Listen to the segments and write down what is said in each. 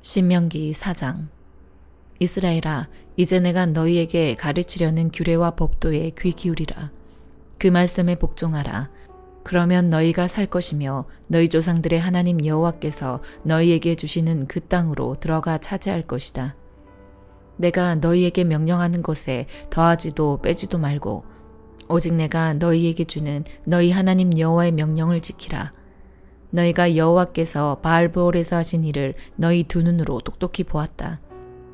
신명기 4장. 이스라엘아, 이제 내가 너희에게 가르치려는 규례와 법도에 귀 기울이라. 그 말씀에 복종하라. 그러면 너희가 살 것이며 너희 조상들의 하나님 여호와께서 너희에게 주시는 그 땅으로 들어가 차지할 것이다. 내가 너희에게 명령하는 것에 더하지도 빼지도 말고 오직 내가 너희에게 주는 너희 하나님 여호와의 명령을 지키라. 너희가 여호와께서 바알브올에서 하신 일을 너희 두 눈으로 똑똑히 보았다.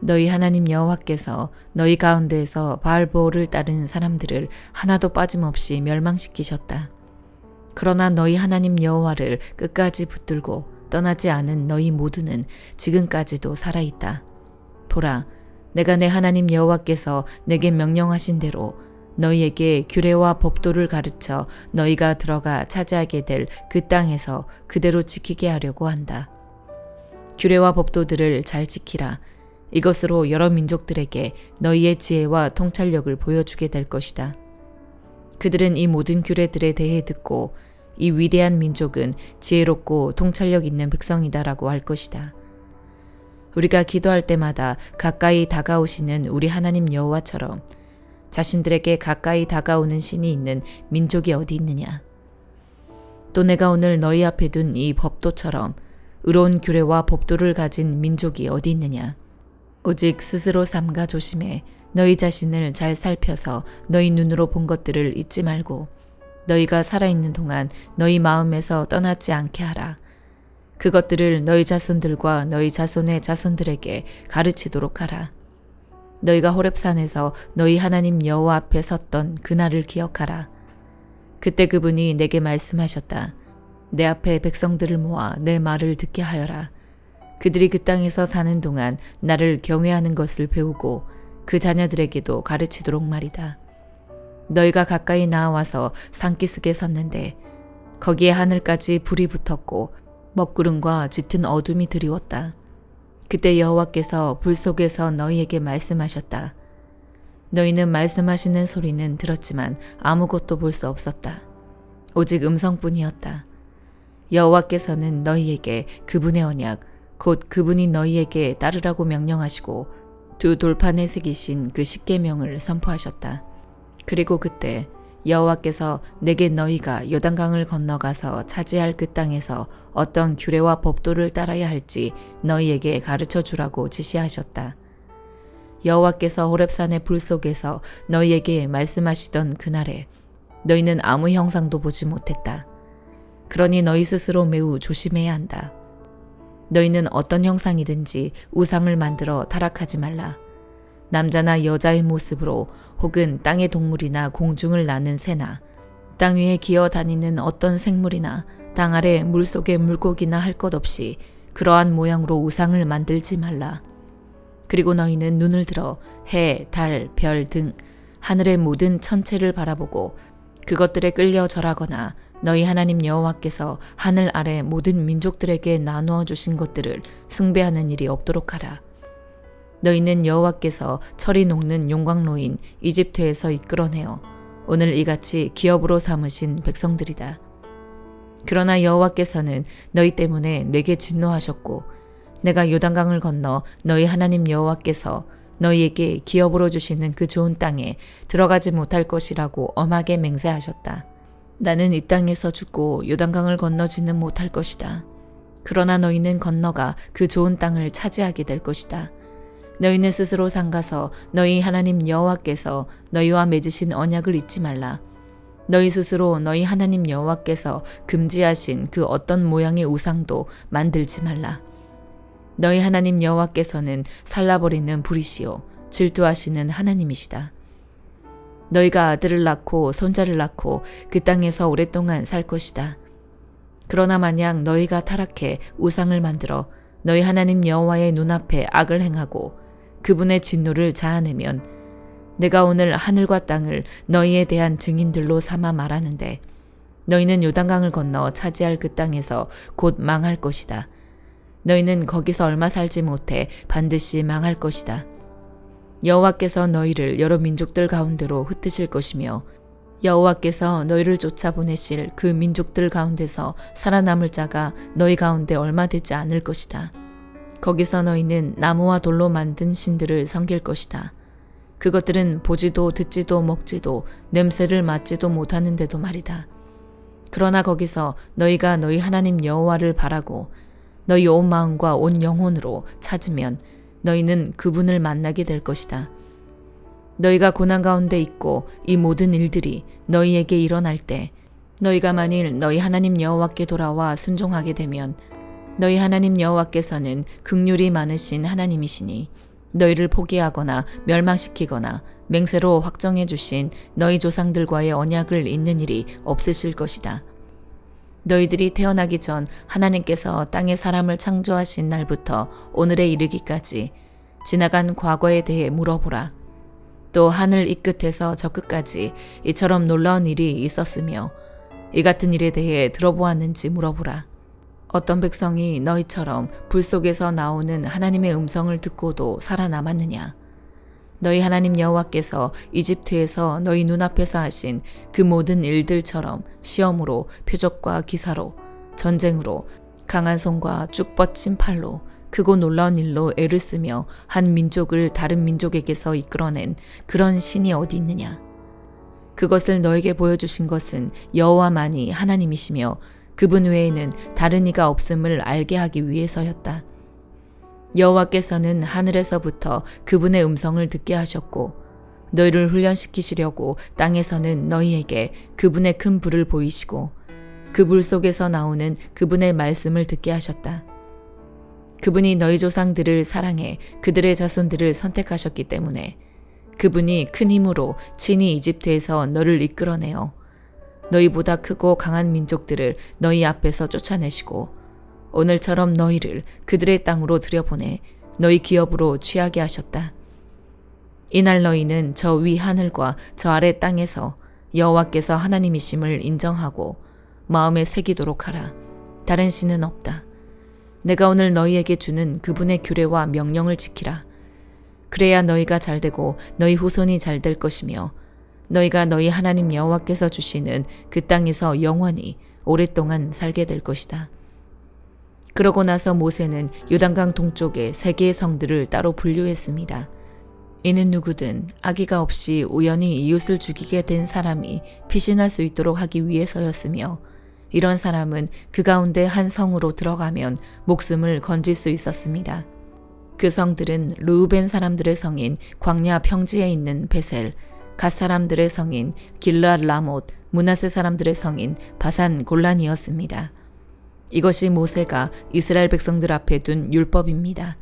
너희 하나님 여호와께서 너희 가운데에서 바알브올을 따르는 사람들을 하나도 빠짐없이 멸망시키셨다. 그러나 너희 하나님 여호와를 끝까지 붙들고 떠나지 않은 너희 모두는 지금까지도 살아있다. 보라, 내가 내 하나님 여호와께서 내게 명령하신 대로 너희에게 규례와 법도를 가르쳐 너희가 들어가 차지하게 될 그 땅에서 그대로 지키게 하려고 한다. 규례와 법도들을 잘 지키라. 이것으로 여러 민족들에게 너희의 지혜와 통찰력을 보여주게 될 것이다. 그들은 이 모든 규례들에 대해 듣고 이 위대한 민족은 지혜롭고 통찰력 있는 백성이다라고 할 것이다. 우리가 기도할 때마다 가까이 다가오시는 우리 하나님 여호와처럼 자신들에게 가까이 다가오는 신이 있는 민족이 어디 있느냐. 또 내가 오늘 너희 앞에 둔 이 법도처럼 의로운 규례와 법도를 가진 민족이 어디 있느냐. 오직 스스로 삼가 조심해 너희 자신을 잘 살펴서 너희 눈으로 본 것들을 잊지 말고 너희가 살아있는 동안 너희 마음에서 떠나지 않게 하라. 그것들을 너희 자손들과 너희 자손의 자손들에게 가르치도록 하라. 너희가 호렙산에서 너희 하나님 여호와 앞에 섰던 그날을 기억하라. 그때 그분이 내게 말씀하셨다. 내 앞에 백성들을 모아 내 말을 듣게 하여라. 그들이 그 땅에서 사는 동안 나를 경외하는 것을 배우고 그 자녀들에게도 가르치도록 말이다. 너희가 가까이 나와서 산기슭에 섰는데 거기에 하늘까지 불이 붙었고 먹구름과 짙은 어둠이 드리웠다. 그때 여호와께서 불 속에서 너희에게 말씀하셨다. 너희는 말씀하시는 소리는 들었지만 아무것도 볼 수 없었다. 오직 음성뿐이었다. 여호와께서는 너희에게 그분의 언약, 곧 그분이 너희에게 따르라고 명령하시고 두 돌판에 새기신 그 십계명을 선포하셨다. 그리고 그때 여호와께서 내게 너희가 요단강을 건너가서 차지할 그 땅에서 어떤 규례와 법도를 따라야 할지 너희에게 가르쳐 주라고 지시하셨다. 여호와께서 호렙산의 불 속에서 너희에게 말씀하시던 그날에 너희는 아무 형상도 보지 못했다. 그러니 너희 스스로 매우 조심해야 한다. 너희는 어떤 형상이든지 우상을 만들어 타락하지 말라. 남자나 여자의 모습으로 혹은 땅의 동물이나 공중을 나는 새나 땅 위에 기어다니는 어떤 생물이나 땅 아래 물속의 물고기나 할 것 없이 그러한 모양으로 우상을 만들지 말라. 그리고 너희는 눈을 들어 해, 달, 별 등 하늘의 모든 천체를 바라보고 그것들에 끌려 절하거나 너희 하나님 여호와께서 하늘 아래 모든 민족들에게 나누어 주신 것들을 숭배하는 일이 없도록 하라. 너희는 여호와께서 철이 녹는 용광로인 이집트에서 이끌어내어 오늘 이같이 기업으로 삼으신 백성들이다. 그러나 여호와께서는 너희 때문에 내게 진노하셨고 내가 요단강을 건너 너희 하나님 여호와께서 너희에게 기업으로 주시는 그 좋은 땅에 들어가지 못할 것이라고 엄하게 맹세하셨다. 나는 이 땅에서 죽고 요단강을 건너지는 못할 것이다. 그러나 너희는 건너가 그 좋은 땅을 차지하게 될 것이다. 너희는 스스로 삼가서 너희 하나님 여호와께서 너희와 맺으신 언약을 잊지 말라. 너희 스스로 너희 하나님 여호와께서 금지하신 그 어떤 모양의 우상도 만들지 말라. 너희 하나님 여호와께서는 살라버리는 불이시요 질투하시는 하나님이시다. 너희가 아들을 낳고 손자를 낳고 그 땅에서 오랫동안 살 것이다. 그러나 만약 너희가 타락해 우상을 만들어 너희 하나님 여호와의 눈앞에 악을 행하고 그분의 진노를 자아내면 내가 오늘 하늘과 땅을 너희에 대한 증인들로 삼아 말하는데 너희는 요단강을 건너 차지할 그 땅에서 곧 망할 것이다. 너희는 거기서 얼마 살지 못해 반드시 망할 것이다. 여호와께서 너희를 여러 민족들 가운데로 흩으실 것이며 여호와께서 너희를 쫓아보내실 그 민족들 가운데서 살아남을 자가 너희 가운데 얼마 되지 않을 것이다. 거기서 너희는 나무와 돌로 만든 신들을 섬길 것이다. 그것들은 보지도 듣지도 먹지도 냄새를 맡지도 못하는데도 말이다. 그러나 거기서 너희가 너희 하나님 여호와를 바라고 너희 온 마음과 온 영혼으로 찾으면 너희는 그분을 만나게 될 것이다. 너희가 고난 가운데 있고 이 모든 일들이 너희에게 일어날 때 너희가 만일 너희 하나님 여호와께 돌아와 순종하게 되면 너희 하나님 여호와께서는 긍휼이 많으신 하나님이시니 너희를 포기하거나 멸망시키거나 맹세로 확정해 주신 너희 조상들과의 언약을 잇는 일이 없으실 것이다. 너희들이 태어나기 전 하나님께서 땅에 사람을 창조하신 날부터 오늘에 이르기까지 지나간 과거에 대해 물어보라. 또 하늘 이 끝에서 저 끝까지 이처럼 놀라운 일이 있었으며 이 같은 일에 대해 들어보았는지 물어보라. 어떤 백성이 너희처럼 불 속에서 나오는 하나님의 음성을 듣고도 살아남았느냐? 너희 하나님 여호와께서 이집트에서 너희 눈앞에서 하신 그 모든 일들처럼 시험으로 표적과 기사로 전쟁으로 강한 손과 쭉 뻗친 팔로 크고 놀라운 일로 애를 쓰며 한 민족을 다른 민족에게서 이끌어낸 그런 신이 어디 있느냐? 그것을 너에게 보여주신 것은 여호와만이 하나님이시며 그분 외에는 다른 이가 없음을 알게 하기 위해서였다. 여호와께서는 하늘에서부터 그분의 음성을 듣게 하셨고 너희를 훈련시키시려고 땅에서는 너희에게 그분의 큰 불을 보이시고 그 불 속에서 나오는 그분의 말씀을 듣게 하셨다. 그분이 너희 조상들을 사랑해 그들의 자손들을 선택하셨기 때문에 그분이 큰 힘으로 친히 이집트에서 너를 이끌어내어 너희보다 크고 강한 민족들을 너희 앞에서 쫓아내시고 오늘처럼 너희를 그들의 땅으로 들여보내 너희 기업으로 취하게 하셨다. 이날 너희는 저 위 하늘과 저 아래 땅에서 여호와께서 하나님이심을 인정하고 마음에 새기도록 하라. 다른 신은 없다. 내가 오늘 너희에게 주는 그분의 규례와 명령을 지키라. 그래야 너희가 잘되고 너희 후손이 잘될 것이며 너희가 너희 하나님 여호와께서 주시는 그 땅에서 영원히 오랫동안 살게 될 것이다. 그러고 나서 모세는 요단강 동쪽에 3개의 성들을 따로 분류했습니다. 이는 누구든 악의가 없이 우연히 이웃을 죽이게 된 사람이 피신할 수 있도록 하기 위해서였으며 이런 사람은 그 가운데 한 성으로 들어가면 목숨을 건질 수 있었습니다. 그 성들은 르우벤 사람들의 성인 광야 평지에 있는 베셀, 갓 사람들의 성인 길르앗 라못, 므낫세 사람들의 성인 바산 골란이었습니다. 이것이 모세가 이스라엘 백성들 앞에 둔 율법입니다.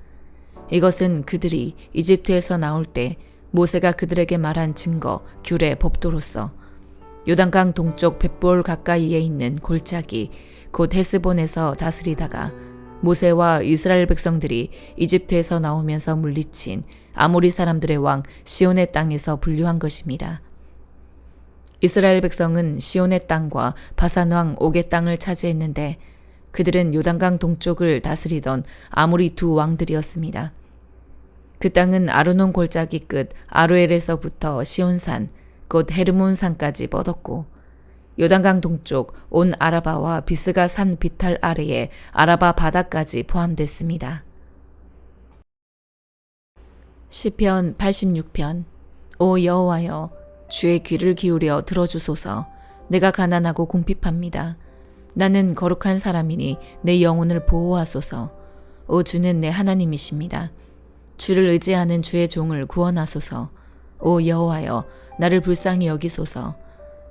이것은 그들이 이집트에서 나올 때 모세가 그들에게 말한 증거, 규례, 법도로서 요단강 동쪽 벳볼 가까이에 있는 골짜기 곧 헤스본에서 다스리다가 모세와 이스라엘 백성들이 이집트에서 나오면서 물리친 아모리 사람들의 왕 시온의 땅에서 분류한 것입니다. 이스라엘 백성은 시온의 땅과 바산 왕 옥의 땅을 차지했는데 그들은 요단강 동쪽을 다스리던 아모리 2 왕들이었습니다. 그 땅은 아르논 골짜기 끝 아로엘에서부터 시온산 곧 헤르몬산까지 뻗었고 요단강 동쪽 온 아라바와 비스가 산 비탈 아래에 아라바 바다까지 포함됐습니다. 시편 86편. 오 여호와여, 주의 귀를 기울여 들어주소서. 내가 가난하고 궁핍합니다. 나는 거룩한 사람이니 내 영혼을 보호하소서. 오 주는 내 하나님이십니다. 주를 의지하는 주의 종을 구원하소서. 오 여호와여, 나를 불쌍히 여기소서.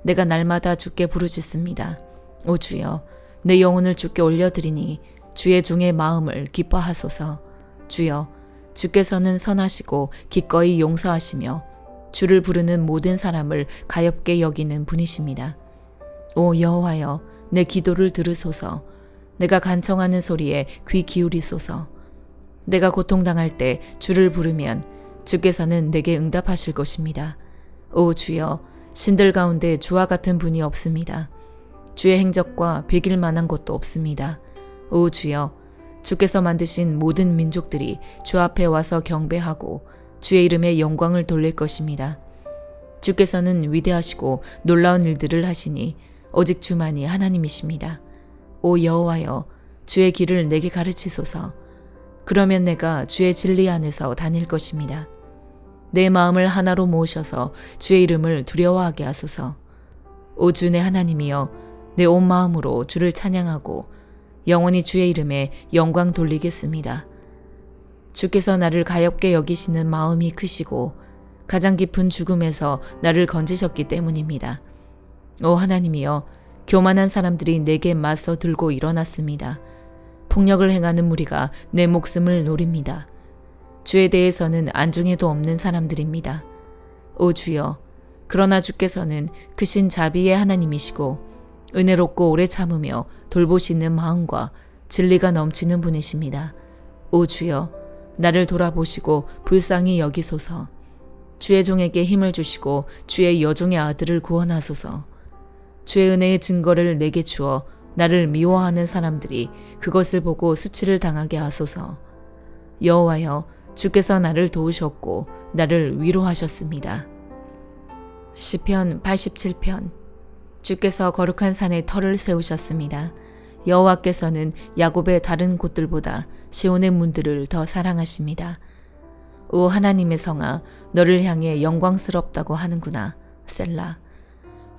내가 날마다 주께 부르짖습니다. 오 주여, 내 영혼을 주께 올려드리니 주의 종의 마음을 기뻐하소서. 주여, 주께서는 선하시고 기꺼이 용서하시며 주를 부르는 모든 사람을 가엾게 여기는 분이십니다. 오 여호와여, 내 기도를 들으소서. 내가 간청하는 소리에 귀 기울이소서. 내가 고통당할 때 주를 부르면 주께서는 내게 응답하실 것입니다. 오 주여, 신들 가운데 주와 같은 분이 없습니다. 주의 행적과 베길 만한 것도 없습니다. 오 주여, 주께서 만드신 모든 민족들이 주 앞에 와서 경배하고 주의 이름에 영광을 돌릴 것입니다. 주께서는 위대하시고 놀라운 일들을 하시니 오직 주만이 하나님이십니다. 오 여호와여, 주의 길을 내게 가르치소서. 그러면 내가 주의 진리 안에서 다닐 것입니다. 내 마음을 하나로 모으셔서 주의 이름을 두려워하게 하소서. 오 주 내 하나님이여, 내 온 마음으로 주를 찬양하고 영원히 주의 이름에 영광 돌리겠습니다. 주께서 나를 가엾게 여기시는 마음이 크시고 가장 깊은 죽음에서 나를 건지셨기 때문입니다. 오 하나님이여, 교만한 사람들이 내게 맞서 들고 일어났습니다. 폭력을 행하는 무리가 내 목숨을 노립니다. 주에 대해서는 안중에도 없는 사람들입니다. 오 주여, 그러나 주께서는 크신 자비의 하나님이시고 은혜롭고 오래 참으며 돌보시는 마음과 진리가 넘치는 분이십니다. 오 주여, 나를 돌아보시고 불쌍히 여기소서. 주의 종에게 힘을 주시고 주의 여종의 아들을 구원하소서. 주의 은혜의 증거를 내게 주어 나를 미워하는 사람들이 그것을 보고 수치를 당하게 하소서. 여호와여, 주께서 나를 도우셨고 나를 위로하셨습니다. 시편 87편. 주께서 거룩한 산에 터를 세우셨습니다. 여호와께서는 야곱의 다른 곳들보다 시온의 문들을 더 사랑하십니다. 오 하나님의 성아, 너를 향해 영광스럽다고 하는구나. 셀라.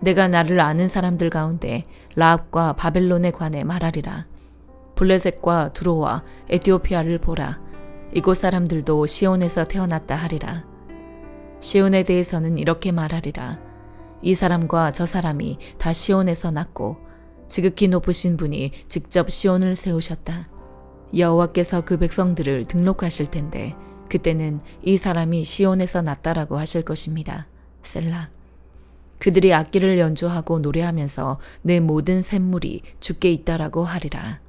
내가 나를 아는 사람들 가운데 라합과 바벨론에 관해 말하리라. 블레셋과 두로와 에티오피아를 보라. 이곳 사람들도 시온에서 태어났다 하리라. 시온에 대해서는 이렇게 말하리라. 이 사람과 저 사람이 다 시온에서 났고 지극히 높으신 분이 직접 시온을 세우셨다. 여호와께서 그 백성들을 등록하실 텐데 그때는 이 사람이 시온에서 났다라고 하실 것입니다. 셀라. 그들이 악기를 연주하고 노래하면서 내 모든 샘물이 주께 있다라고 하리라.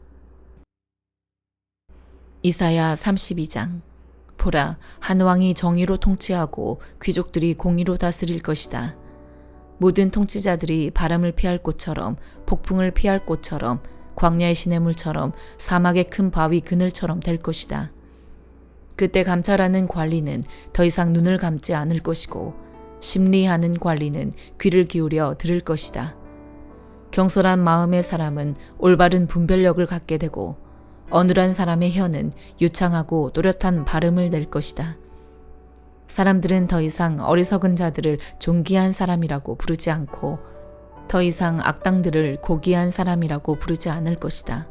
이사야 32장. 보라, 한 왕이 정의로 통치하고 귀족들이 공의로 다스릴 것이다. 모든 통치자들이 바람을 피할 꽃처럼, 폭풍을 피할 꽃처럼, 광야의 시냇물처럼, 사막의 큰 바위 그늘처럼 될 것이다. 그때 감찰하는 관리는 더 이상 눈을 감지 않을 것이고 심리하는 관리는 귀를 기울여 들을 것이다. 경솔한 마음의 사람은 올바른 분별력을 갖게 되고 어눌한 사람의 혀는 유창하고 또렷한 발음을 낼 것이다. 사람들은 더 이상 어리석은 자들을 존귀한 사람이라고 부르지 않고 더 이상 악당들을 고귀한 사람이라고 부르지 않을 것이다.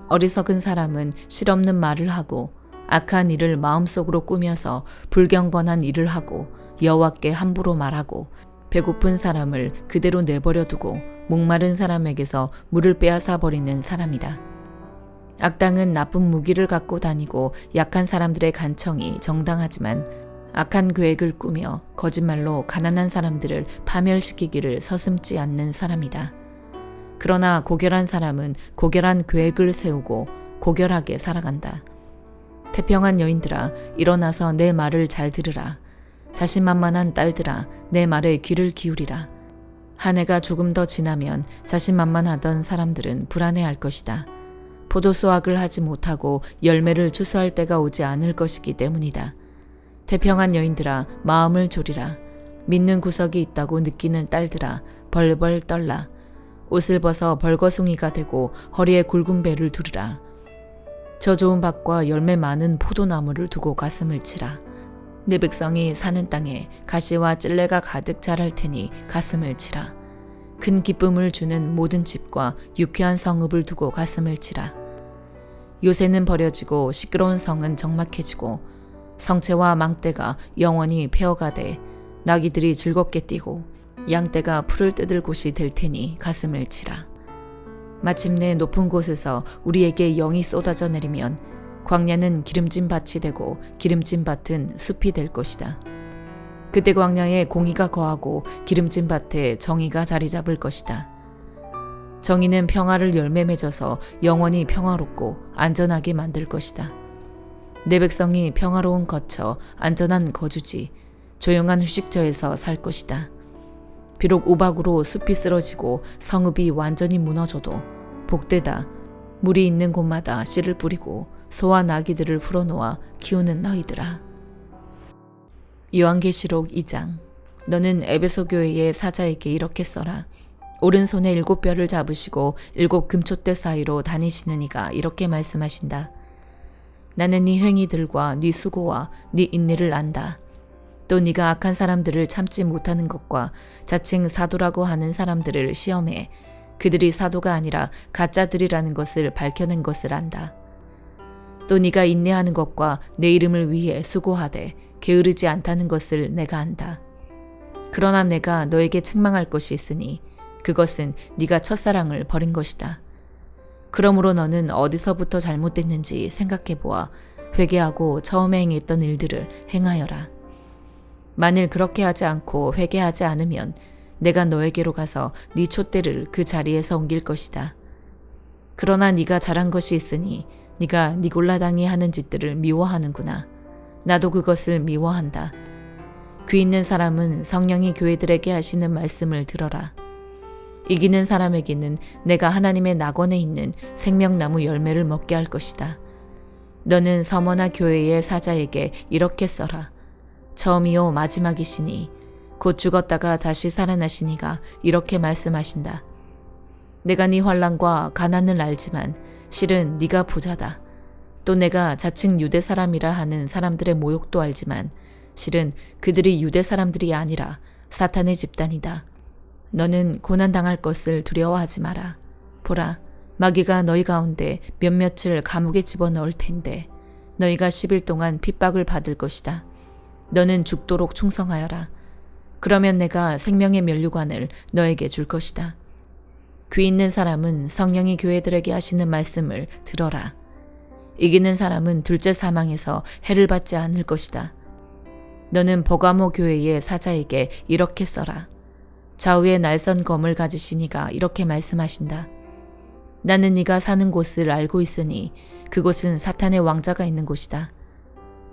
어리석은 사람은 실없는 말을 하고 악한 일을 마음속으로 꾸며서 불경건한 일을 하고 여호와께 함부로 말하고 배고픈 사람을 그대로 내버려 두고 목마른 사람에게서 물을 빼앗아 버리는 사람이다. 악당은 나쁜 무기를 갖고 다니고 약한 사람들의 간청이 정당하지만 악한 계획을 꾸며 거짓말로 가난한 사람들을 파멸시키기를 서슴지 않는 사람이다. 그러나 고결한 사람은 고결한 계획을 세우고 고결하게 살아간다. 태평한 여인들아, 일어나서 내 말을 잘 들으라. 자신만만한 딸들아, 내 말에 귀를 기울이라. 한 해가 조금 더 지나면 자신만만하던 사람들은 불안해할 것이다. 포도 수확을 하지 못하고 열매를 추수할 때가 오지 않을 것이기 때문이다. 태평한 여인들아, 마음을 졸이라. 믿는 구석이 있다고 느끼는 딸들아, 벌벌 떨라. 옷을 벗어 벌거숭이가 되고 허리에 굵은 배를 두르라. 저 좋은 밭과 열매 많은 포도나무를 두고 가슴을 치라. 내 백성이 사는 땅에 가시와 찔레가 가득 자랄 테니 가슴을 치라. 큰 기쁨을 주는 모든 집과 유쾌한 성읍을 두고 가슴을 치라. 요새는 버려지고 시끄러운 성은 적막해지고 성체와 망대가 영원히 폐허가되 나귀들이 즐겁게 뛰고 양떼가 풀을 뜯을 곳이 될 테니 가슴을 치라. 마침내 높은 곳에서 우리에게 영이 쏟아져 내리면 광야는 기름진 밭이 되고 기름진 밭은 숲이 될 것이다. 그때 광야에 공의가 거하고 기름진 밭에 정의가 자리 잡을 것이다. 정의는 평화를 열매 맺어서 영원히 평화롭고 안전하게 만들 것이다. 내 백성이 평화로운 거처, 안전한 거주지, 조용한 휴식처에서 살 것이다. 비록 우박으로 숲이 쓰러지고 성읍이 완전히 무너져도 복되다. 물이 있는 곳마다 씨를 뿌리고 소와 나귀들을 풀어놓아 키우는 너희들아. 요한계시록 2장. 너는 에베소 교회의 사자에게 이렇게 써라. 오른손에 7뼈를 잡으시고 7 금촛대 사이로 다니시는 이가 이렇게 말씀하신다. 나는 네 행위들과 네 수고와 네 인내를 안다. 또 네가 악한 사람들을 참지 못하는 것과 자칭 사도라고 하는 사람들을 시험해 그들이 사도가 아니라 가짜들이라는 것을 밝혀낸 것을 안다. 또 네가 인내하는 것과 내 이름을 위해 수고하되 게으르지 않다는 것을 내가 안다. 그러나 내가 너에게 책망할 것이 있으니 그것은 네가 첫사랑을 버린 것이다. 그러므로 너는 어디서부터 잘못됐는지 생각해보아 회개하고 처음에 행했던 일들을 행하여라. 만일 그렇게 하지 않고 회개하지 않으면 내가 너에게로 가서 네 촛대를 그 자리에서 옮길 것이다. 그러나 네가 잘한 것이 있으니 네가 니골라당이 하는 짓들을 미워하는구나. 나도 그것을 미워한다. 귀 있는 사람은 성령이 교회들에게 하시는 말씀을 들어라. 이기는 사람에게는 내가 하나님의 낙원에 있는 생명나무 열매를 먹게 할 것이다. 너는 서머나 교회의 사자에게 이렇게 써라. 처음이요 마지막이시니 곧 죽었다가 다시 살아나시니가 이렇게 말씀하신다. 내가 네 환난과 가난을 알지만 실은 네가 부자다. 또 내가 자칭 유대 사람이라 하는 사람들의 모욕도 알지만 실은 그들이 유대 사람들이 아니라 사탄의 집단이다. 너는 고난당할 것을 두려워하지 마라. 보라, 마귀가 너희 가운데 몇몇을 감옥에 집어넣을 텐데 너희가 10일 동안 핍박을 받을 것이다. 너는 죽도록 충성하여라. 그러면 내가 생명의 면류관을 너에게 줄 것이다. 귀 있는 사람은 성령이 교회들에게 하시는 말씀을 들어라. 이기는 사람은 둘째 사망에서 해를 받지 않을 것이다. 너는 버가모 교회의 사자에게 이렇게 써라. 좌우에 날선 검을 가지시니가 이렇게 말씀하신다. 나는 네가 사는 곳을 알고 있으니 그곳은 사탄의 왕자가 있는 곳이다.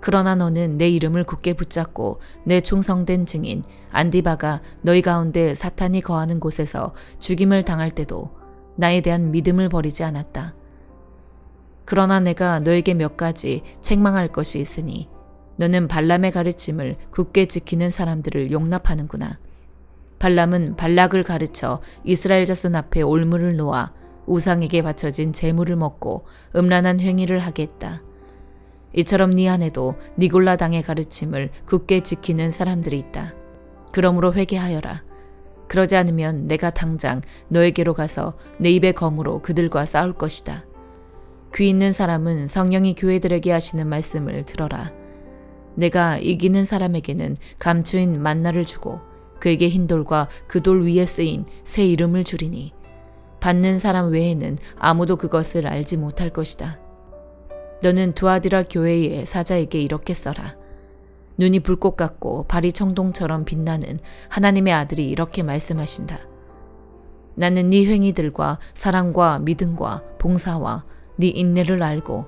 그러나 너는 내 이름을 굳게 붙잡고 내 충성된 증인 안디바가 너희 가운데 사탄이 거하는 곳에서 죽임을 당할 때도 나에 대한 믿음을 버리지 않았다. 그러나 내가 너에게 몇 가지 책망할 것이 있으니 너는 발람의 가르침을 굳게 지키는 사람들을 용납하는구나. 발람은 발락을 가르쳐 이스라엘 자손 앞에 올무를 놓아 우상에게 바쳐진 제물을 먹고 음란한 행위를 하게 했다. 이처럼 네 안에도 니골라당의 가르침을 굳게 지키는 사람들이 있다. 그러므로 회개하여라. 그러지 않으면 내가 당장 너에게로 가서 내 입의 검으로 그들과 싸울 것이다. 귀 있는 사람은 성령이 교회들에게 하시는 말씀을 들어라. 내가 이기는 사람에게는 감추인 만나를 주고 그에게 흰 돌과 그 돌 위에 쓰인 새 이름을 주리니 받는 사람 외에는 아무도 그것을 알지 못할 것이다. 너는 두아디라 교회의 사자에게 이렇게 써라. 눈이 불꽃 같고 발이 청동처럼 빛나는 하나님의 아들이 이렇게 말씀하신다. 나는 네 행위들과 사랑과 믿음과 봉사와 네 인내를 알고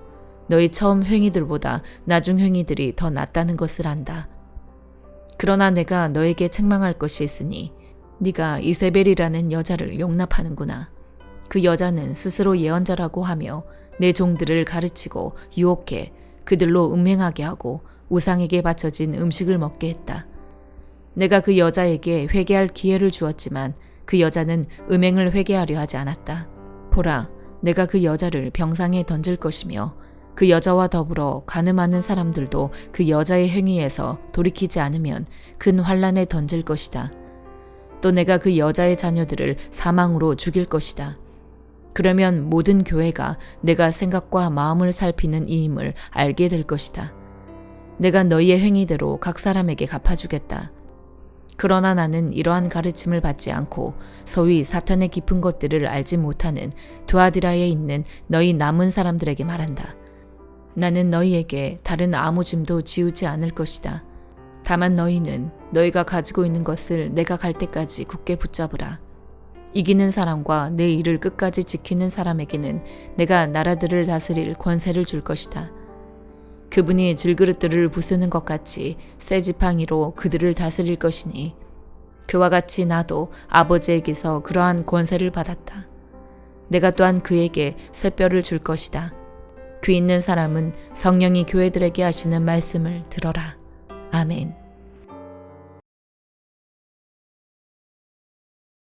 너희 처음 행위들보다 나중 행위들이 더 낫다는 것을 안다. 그러나 내가 너에게 책망할 것이 있으니 네가 이세벨이라는 여자를 용납하는구나. 그 여자는 스스로 예언자라고 하며 내 종들을 가르치고 유혹해 그들로 음행하게 하고 우상에게 바쳐진 음식을 먹게 했다. 내가 그 여자에게 회개할 기회를 주었지만 그 여자는 음행을 회개하려 하지 않았다. 보라, 내가 그 여자를 병상에 던질 것이며 그 여자와 더불어 가늠하는 사람들도 그 여자의 행위에서 돌이키지 않으면 큰 환란에 던질 것이다. 또 내가 그 여자의 자녀들을 사망으로 죽일 것이다. 그러면 모든 교회가 내가 생각과 마음을 살피는 이임을 알게 될 것이다. 내가 너희의 행위대로 각 사람에게 갚아주겠다. 그러나 나는 이러한 가르침을 받지 않고 소위 사탄의 깊은 것들을 알지 못하는 두아디라에 있는 너희 남은 사람들에게 말한다. 나는 너희에게 다른 아무 짐도 지우지 않을 것이다. 다만 너희는 너희가 가지고 있는 것을 내가 갈 때까지 굳게 붙잡으라. 이기는 사람과 내 일을 끝까지 지키는 사람에게는 내가 나라들을 다스릴 권세를 줄 것이다. 그분이 질그릇들을 부수는 것 같이 쇠 지팡이로 그들을 다스릴 것이니 그와 같이 나도 아버지에게서 그러한 권세를 받았다. 내가 또한 그에게 쇠뼈를 줄 것이다. 귀 있는 사람은 성령이 교회들에게 하시는 말씀을 들어라. 아멘.